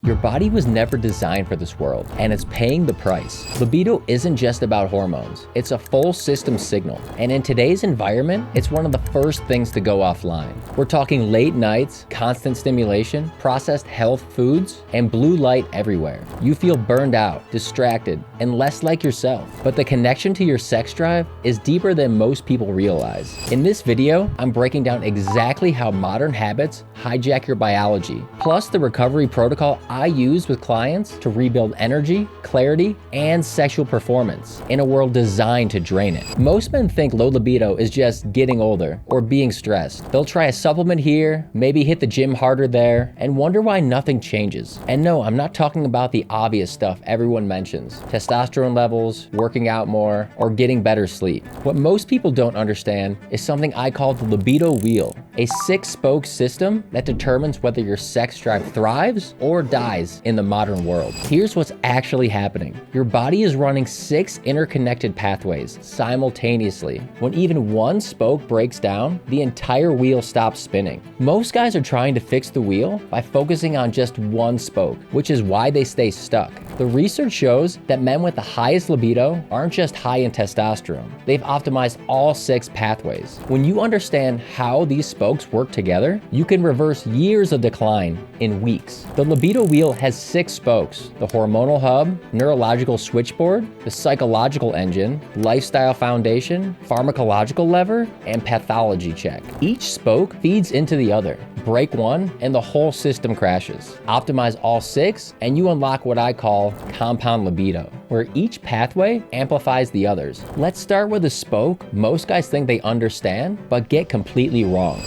Your body was never designed for this world, and it's paying the price. Libido isn't just about hormones, it's a full system signal. And in today's environment, it's one of the first things to go offline. We're talking late nights, constant stimulation, processed health foods, and blue light everywhere. You feel burned out, distracted, and less like yourself. But the connection to your sex drive is deeper than most people realize. In this video, I'm breaking down exactly how modern habits hijack your biology, plus the recovery protocol I use with clients to rebuild energy, clarity, and sexual performance in a world designed to drain it. Most men think low libido is just getting older or being stressed. They'll try a supplement here, maybe hit the gym harder there, and wonder why nothing changes. And no, I'm not talking about the obvious stuff everyone mentions: testosterone levels, working out more, or getting better sleep. What most people don't understand is something I call the libido wheel, a 6-spoke system that determines whether your sex drive thrives or dies in the modern world. Here's what's actually happening. Your body is running 6 interconnected pathways simultaneously. When even one spoke breaks down, the entire wheel stops spinning. Most guys are trying to fix the wheel by focusing on just one spoke, which is why they stay stuck. The research shows that men with the highest libido aren't just high in testosterone. They've optimized all 6 pathways. When you understand how these spokes work together, you can reverse years of decline in weeks. The libido wheel has 6 spokes: the hormonal hub, neurological switchboard, the psychological engine, lifestyle foundation, pharmacological lever, and pathology check. Each spoke feeds into the other. Break one and the whole system crashes. Optimize all 6 and you unlock what I call compound libido, where each pathway amplifies the others. Let's start with a spoke most guys think they understand, but get completely wrong.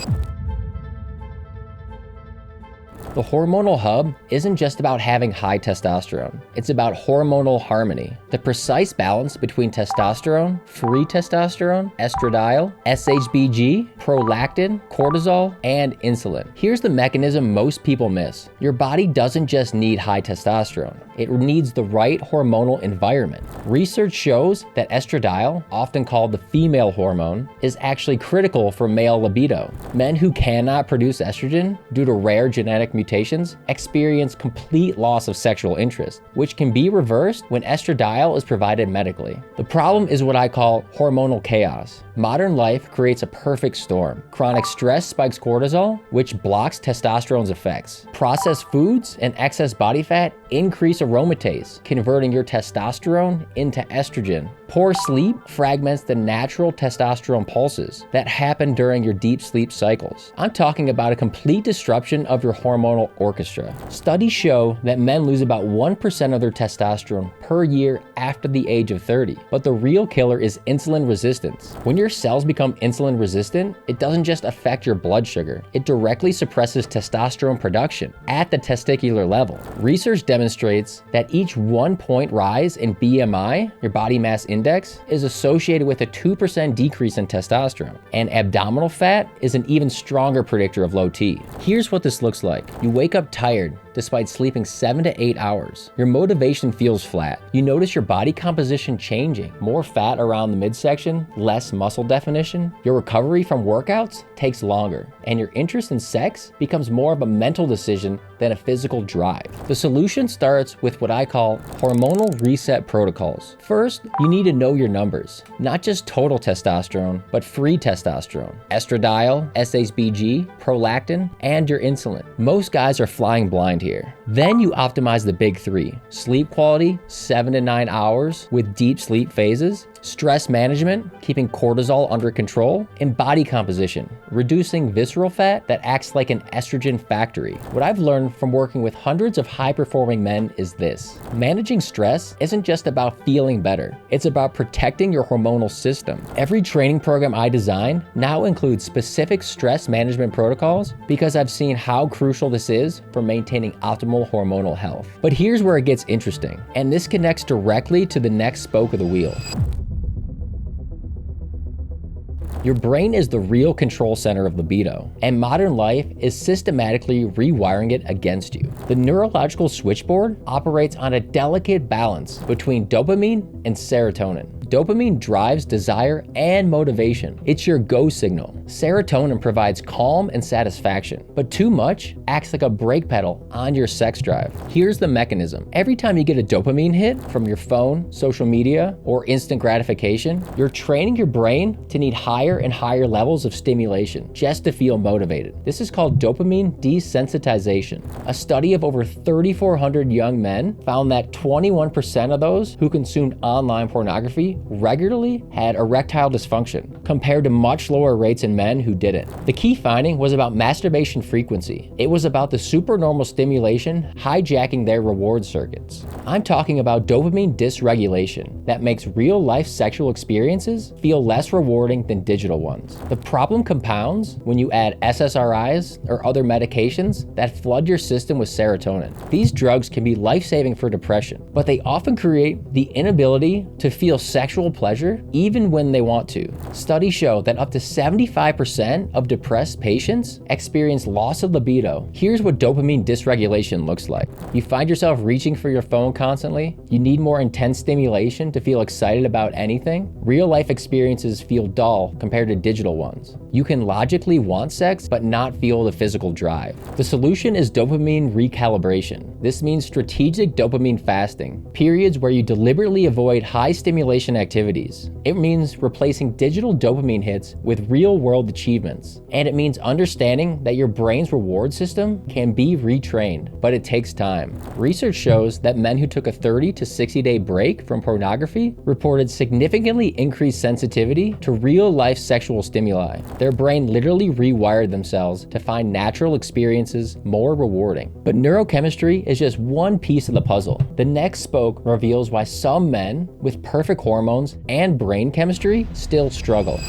The hormonal hub isn't just about having high testosterone. It's about hormonal harmony, the precise balance between testosterone, free testosterone, estradiol, SHBG, prolactin, cortisol, and insulin. Here's the mechanism most people miss. Your body doesn't just need high testosterone. It needs the right hormonal environment. Research shows that estradiol, often called the female hormone, is actually critical for male libido. Men who cannot produce estrogen due to rare genetic mutations experience complete loss of sexual interest, which can be reversed when estradiol is provided medically. The problem is what I call hormonal chaos. Modern life creates a perfect storm. Chronic stress spikes cortisol, which blocks testosterone's effects. Processed foods and excess body fat increase aromatase, converting your testosterone into estrogen. Poor sleep fragments the natural testosterone pulses that happen during your deep sleep cycles. I'm talking about a complete disruption of your hormonal orchestra. Studies show that men lose about 1% of their testosterone per year after the age of 30. But the real killer is insulin resistance. When your cells become insulin resistant, it doesn't just affect your blood sugar, it directly suppresses testosterone production at the testicular level. Research demonstrates that each 1-point rise in BMI, your body mass index, is associated with a 2% decrease in testosterone. And abdominal fat is an even stronger predictor of low T. Here's what this looks like. You wake up tired despite sleeping 7 to 8 hours. Your motivation feels flat. You notice your body composition changing. More fat around the midsection, less muscle definition. Your recovery from workouts takes longer, and your interest in sex becomes more of a mental decision than a physical drive. The solution starts with what I call hormonal reset protocols. First, you need to know your numbers, not just total testosterone, but free testosterone, estradiol, SHBG, prolactin, and your insulin. Most guys are flying blind here. Then you optimize the big 3: sleep quality, 7 to 9 hours with deep sleep phases, stress management, keeping cortisol under control, and body composition, reducing visceral fat that acts like an estrogen factory. What I've learned from working with hundreds of high-performing men is this: managing stress isn't just about feeling better, it's about protecting your hormonal system. Every training program I design now includes specific stress management protocols because I've seen how crucial this is for maintaining optimal hormonal health. But here's where it gets interesting, and this connects directly to the next spoke of the wheel. Your brain is the real control center of libido, and modern life is systematically rewiring it against you. The neurological switchboard operates on a delicate balance between dopamine and serotonin. Dopamine drives desire and motivation. It's your go signal. Serotonin provides calm and satisfaction, but too much acts like a brake pedal on your sex drive. Here's the mechanism. Every time you get a dopamine hit from your phone, social media, or instant gratification, you're training your brain to need higher and higher levels of stimulation just to feel motivated. This is called dopamine desensitization. A study of over 3,400 young men found that 21% of those who consumed online pornography regularly had erectile dysfunction, compared to much lower rates in men who didn't. The key finding was about masturbation frequency. It was about the supernormal stimulation hijacking their reward circuits. I'm talking about dopamine dysregulation that makes real-life sexual experiences feel less rewarding than digital ones. The problem compounds when you add SSRIs or other medications that flood your system with serotonin. These drugs can be life-saving for depression, but they often create the inability to feel sexual pleasure even when they want to. Studies show that up to 75% of depressed patients experience loss of libido. Here's what dopamine dysregulation looks like. You find yourself reaching for your phone constantly. You need more intense stimulation to feel excited about anything. Real-life experiences feel dull compared to digital ones. You can logically want sex but not feel the physical drive. The solution is dopamine recalibration. This means strategic dopamine fasting, periods where you deliberately avoid high stimulation activities. It means replacing digital dopamine hits with real-world achievements. And it means understanding that your brain's reward system can be retrained, but it takes time. Research shows that men who took a 30 to 60-day break from pornography reported significantly increased sensitivity to real-life sexual stimuli. Their brain literally rewired themselves to find natural experiences more rewarding. But neurochemistry is just one piece of the puzzle. The next spoke reveals why some men with perfect hormones and brain chemistry still struggle.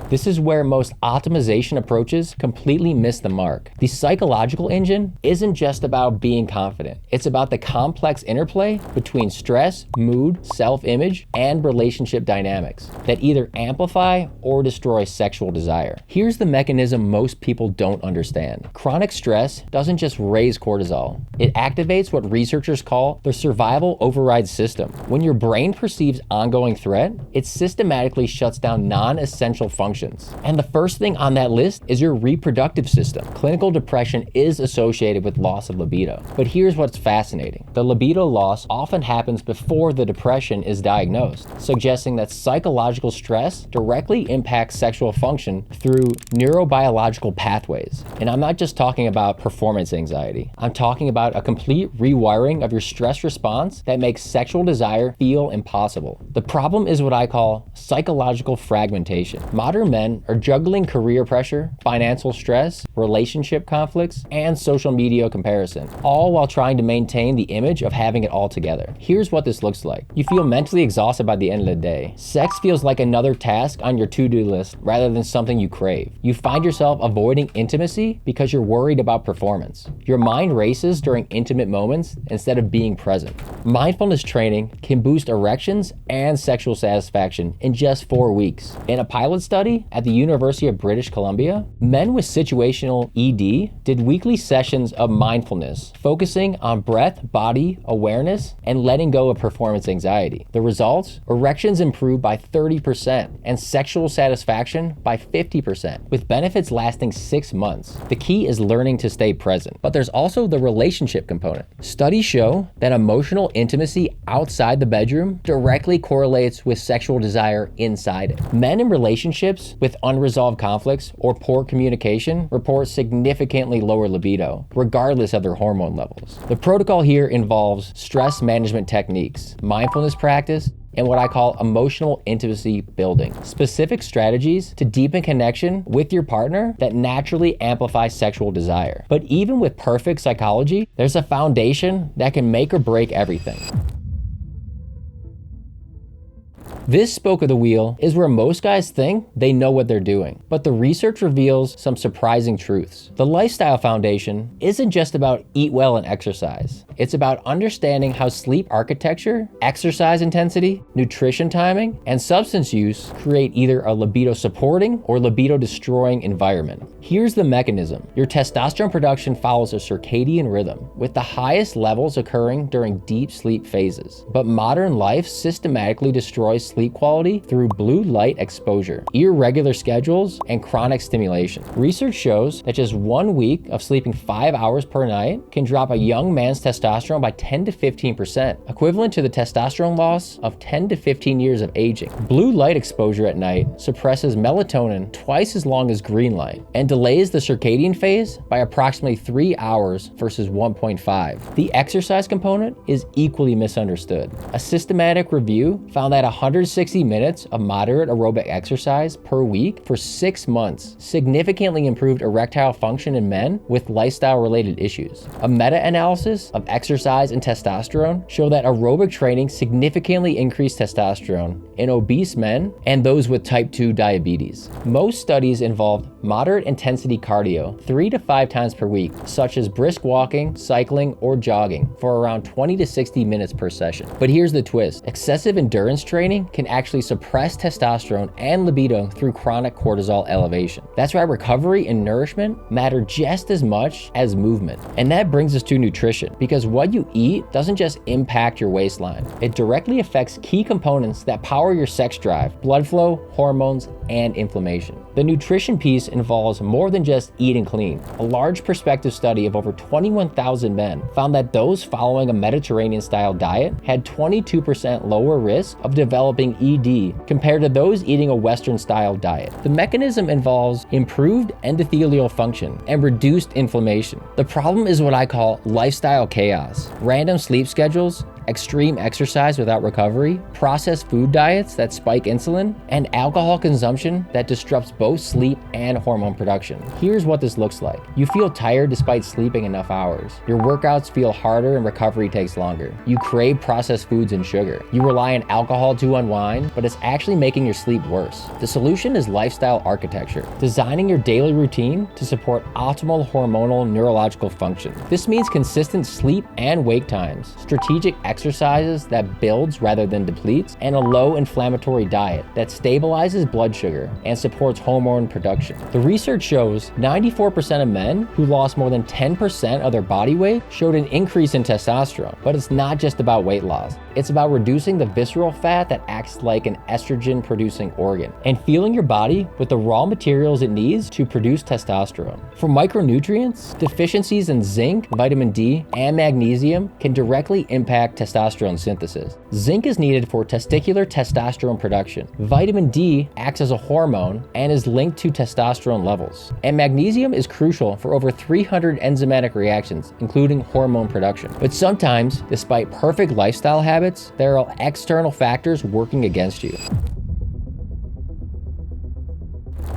This is where most optimization approaches completely miss the mark. The psychological engine isn't just about being confident. It's about the complex interplay between stress, mood, self-image, and relationship dynamics that either amplify or destroy sexual desire. Here's the mechanism most people don't understand. Chronic stress doesn't just raise cortisol. It activates what researchers call the survival override system. When your brain perceives ongoing threat, it systematically shuts down non-essential functions. And the first thing on that list is your reproductive system. Clinical depression is associated with loss of libido. But here's what's fascinating. The libido loss often happens before the depression is diagnosed, suggesting that psychological stress directly impacts sexual function through neurobiological pathways. And I'm not just talking about performance anxiety. I'm talking about a complete rewiring of your stress response that makes sexual desire feel impossible. The problem is what I call psychological fragmentation. Modern men are juggling career pressure, financial stress, relationship conflicts, and social media comparison, all while trying to maintain the image of having it all together. Here's what this looks like. You feel mentally exhausted by the end of the day. Sex feels like another task on your to-do list rather than something you crave. You find yourself avoiding intimacy because you're worried about performance. Your mind races during intimate moments instead of being present. Mindfulness training can boost erections and sexual satisfaction in just 4 weeks. In a pilot study at the University of British Columbia, men with situational ED did weekly sessions of mindfulness, focusing on breath, body awareness, and letting go of performance anxiety. The results? Erections improved by 30% and sexual satisfaction by 50%, with benefits lasting 6 months. The key is learning to stay present, but there's also the relationship component. Studies show that emotional intimacy outside the bedroom directly correlates with sexual desire inside it. Men in relationships with unresolved conflicts or poor communication report significantly lower libido, regardless of their hormone levels. The protocol here involves stress management techniques, mindfulness practice, and what I call emotional intimacy building. Specific strategies to deepen connection with your partner that naturally amplify sexual desire. But even with perfect psychology, there's a foundation that can make or break everything. This spoke of the wheel is where most guys think they know what they're doing, but the research reveals some surprising truths. The lifestyle foundation isn't just about eat well and exercise. It's about understanding how sleep architecture, exercise intensity, nutrition timing, and substance use create either a libido supporting or libido destroying environment. Here's the mechanism. Your testosterone production follows a circadian rhythm, with the highest levels occurring during deep sleep phases. But modern life systematically destroys sleep quality through blue light exposure, irregular schedules, and chronic stimulation. Research shows that just 1 week of sleeping 5 hours per night can drop a young man's testosterone by 10 to 15%, equivalent to the testosterone loss of 10 to 15 years of aging. Blue light exposure at night suppresses melatonin twice as long as green light and delays the circadian phase by approximately 3 hours versus 1.5. The exercise component is equally misunderstood. A systematic review found that 160 minutes of moderate aerobic exercise per week for 6 months significantly improved erectile function in men with lifestyle-related issues. A meta-analysis of exercise and testosterone showed that aerobic training significantly increased testosterone in obese men and those with type 2 diabetes. Most studies involved moderate intensity cardio 3 to 5 times per week, such as brisk walking, cycling, or jogging for around 20 to 60 minutes per session. But here's the twist. Excessive endurance training can actually suppress testosterone and libido through chronic cortisol elevation. That's why recovery and nourishment matter just as much as movement. And that brings us to nutrition, because what you eat doesn't just impact your waistline. It directly affects key components that power your sex drive, blood flow, hormones, and inflammation. The nutrition piece involves more than just eating clean. A large prospective study of over 21,000 men found that those following a Mediterranean-style diet had 22% lower risk of developing ED compared to those eating a Western-style diet. The mechanism involves improved endothelial function and reduced inflammation. The problem is what I call lifestyle chaos. Random sleep schedules, extreme exercise without recovery, processed food diets that spike insulin, and alcohol consumption that disrupts both sleep and hormone production. Here's what this looks like. You feel tired despite sleeping enough hours. Your workouts feel harder and recovery takes longer. You crave processed foods and sugar. You rely on alcohol to unwind, but it's actually making your sleep worse. The solution is lifestyle architecture, designing your daily routine to support optimal hormonal neurological function. This means consistent sleep and wake times, strategic exercises that builds rather than depletes, and a low inflammatory diet that stabilizes blood sugar and supports hormone production. The research shows 94% of men who lost more than 10% of their body weight showed an increase in testosterone. But it's not just about weight loss. It's about reducing the visceral fat that acts like an estrogen-producing organ and fueling your body with the raw materials it needs to produce testosterone. For micronutrients, deficiencies in zinc, vitamin D, and magnesium can directly impact testosterone synthesis. Zinc is needed for testicular testosterone production. Vitamin D acts as a hormone and is linked to testosterone levels. And magnesium is crucial for over 300 enzymatic reactions, including hormone production. But sometimes, despite perfect lifestyle habits, there are external factors working against you.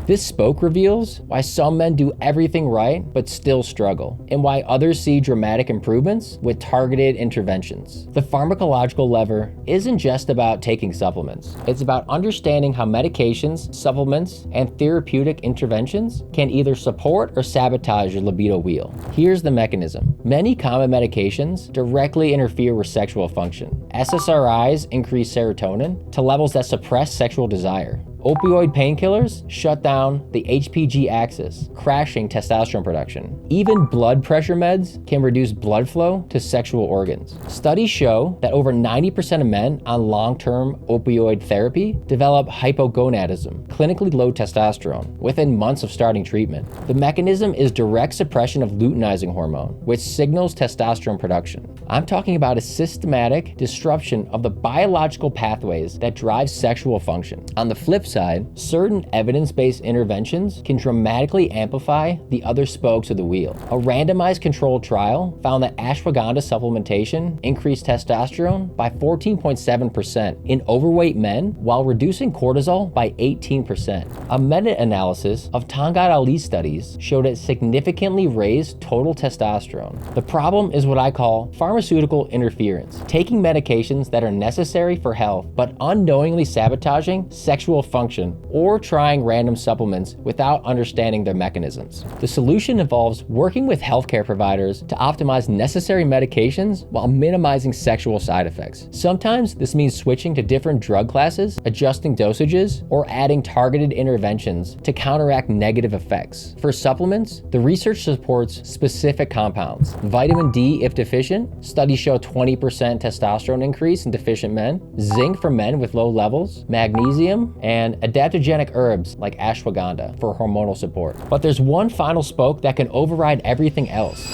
This spoke reveals why some men do everything right but still struggle, and why others see dramatic improvements with targeted interventions. The pharmacological lever isn't just about taking supplements. It's about understanding how medications, supplements, and therapeutic interventions can either support or sabotage your libido wheel. Here's the mechanism. Many common medications directly interfere with sexual function. SSRIs increase serotonin to levels that suppress sexual desire. Opioid painkillers shut down the HPG axis, crashing testosterone production. Even blood pressure meds can reduce blood flow to sexual organs. Studies show that over 90% of men on long-term opioid therapy develop hypogonadism, clinically low testosterone, within months of starting treatment. The mechanism is direct suppression of luteinizing hormone, which signals testosterone production. I'm talking about a systematic disruption of the biological pathways that drive sexual function. On the flip side, certain evidence-based interventions can dramatically amplify the other spokes of the wheel. A randomized controlled trial found that ashwagandha supplementation increased testosterone by 14.7% in overweight men while reducing cortisol by 18%. A meta-analysis of Tangat Ali studies showed it significantly raised total testosterone. The problem is what I call pharmaceutical interference, taking medications that are necessary for health but unknowingly sabotaging sexual function, or trying random supplements without understanding their mechanisms. The solution involves working with healthcare providers to optimize necessary medications while minimizing sexual side effects. Sometimes this means switching to different drug classes, adjusting dosages, or adding targeted interventions to counteract negative effects. For supplements, the research supports specific compounds. Vitamin D if deficient, studies show 20% testosterone increase in deficient men, zinc for men with low levels, magnesium, and adaptogenic herbs like ashwagandha for hormonal support. But there's one final spoke that can override everything else.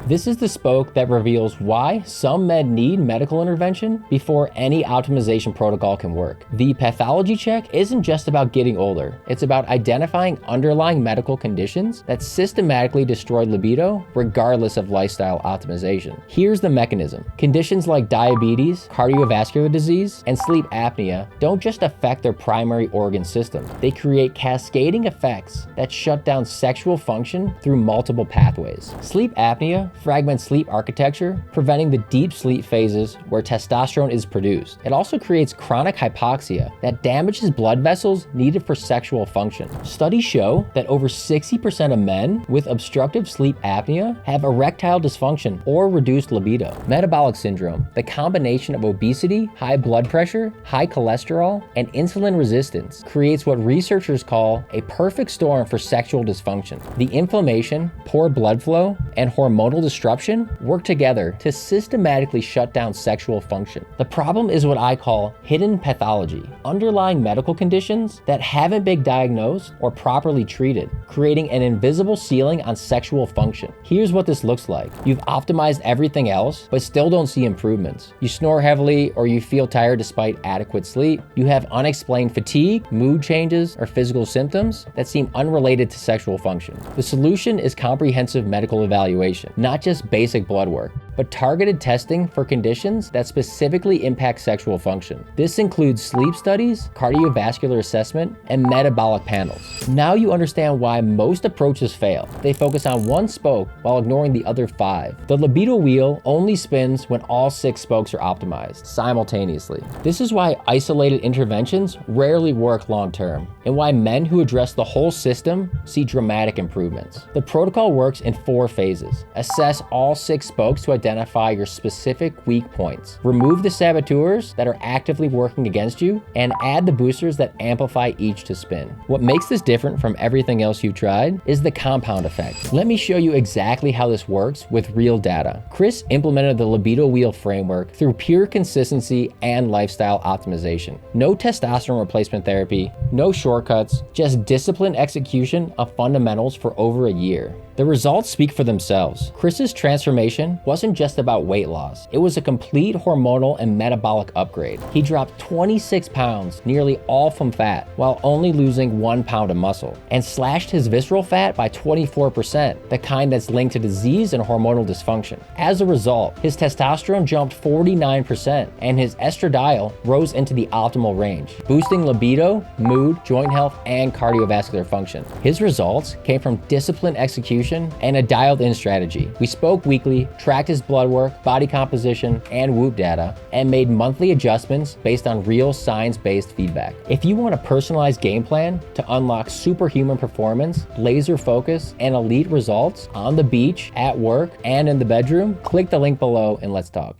This is the spoke that reveals why some men need medical intervention before any optimization protocol can work. The pathology check isn't just about getting older. It's about identifying underlying medical conditions that systematically destroy libido regardless of lifestyle optimization. Here's the mechanism. Conditions like diabetes, cardiovascular disease, and sleep apnea don't just affect their primary organ system. They create cascading effects that shut down sexual function through multiple pathways. Sleep apnea fragments sleep architecture, preventing the deep sleep phases where testosterone is produced. It also creates chronic hypoxia that damages blood vessels needed for sexual function. Studies show that over 60% of men with obstructive sleep apnea have erectile dysfunction or reduced libido. Metabolic syndrome, the combination of obesity, high blood pressure, high cholesterol, and insulin resistance, creates what researchers call a perfect storm for sexual dysfunction. The inflammation, poor blood flow, and hormonal disruption work together to systematically shut down sexual function. The problem is what I call hidden pathology, underlying medical conditions that haven't been diagnosed or properly treated, creating an invisible ceiling on sexual function. Here's what this looks like. You've optimized everything else, but still don't see improvements. You snore heavily or you feel tired despite adequate sleep. You have unexplained fatigue, mood changes, or physical symptoms that seem unrelated to sexual function. The solution is comprehensive medical evaluation, not just basic blood work, but targeted testing for conditions that specifically impact sexual function. This includes sleep studies, cardiovascular assessment, and metabolic panels. Now you understand why most approaches fail. They focus on one spoke while ignoring the other 5. The libido wheel only spins when all 6 spokes are optimized simultaneously. This is why isolated interventions rarely work long-term, and why men who address the whole system see dramatic improvements. The protocol works in 4 phases. Assess all 6 spokes to identify your specific weak points. Remove the saboteurs that are actively working against you, and add the boosters that amplify each to spin. What makes this different from everything else you've tried is the compound effect. Let me show you exactly how this works with real data. Chris implemented the libido wheel framework through pure consistency and lifestyle optimization. No testosterone replacement therapy, no shortcuts, just disciplined execution of fundamentals for over a year. The results speak for themselves. Chris's transformation wasn't just about weight loss. It was a complete hormonal and metabolic upgrade. He dropped 26 pounds, nearly all from fat, while only losing 1 pound of muscle, and slashed his visceral fat by 24%, the kind that's linked to disease and hormonal dysfunction. As a result, his testosterone jumped 49%, and his estradiol rose into the optimal range, boosting libido, mood, joint health, and cardiovascular function. His results came from disciplined execution and a dialed-in strategy. We spoke weekly, tracked his blood work, body composition, and Whoop data, and made monthly adjustments based on real science-based feedback. If you want a personalized game plan to unlock superhuman performance, laser focus, and elite results on the beach, at work, and in the bedroom, click the link below and let's talk.